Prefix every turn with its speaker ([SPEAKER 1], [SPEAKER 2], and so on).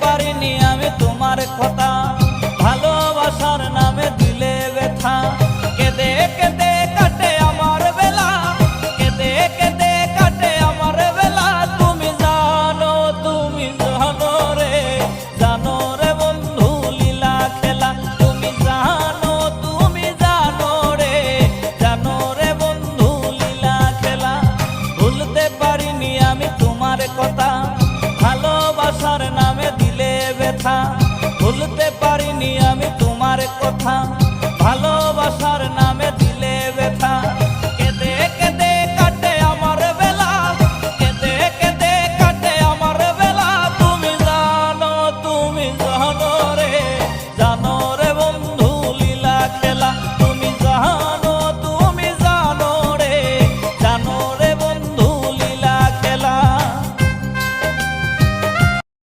[SPEAKER 1] পারিনি আমি তোমার কথা, ভালোবাসার নামে দিলে ব্যথা। কেঁদে কেঁদে কাটে আমার বেলা, কেঁদে কেঁদে কাটে আমার বেলা। তুমি জানো রে, জানো রে বন্ধু লীলা খেলা। তুমি জানো রে, জানো রে বন্ধু লীলা খেলা। ভুলতে পারিনি আমি তোমার কথা, ভালোবাসার নামে দিলে ব্যথা। ভুলতে পারিনি আমি তোমার কথা।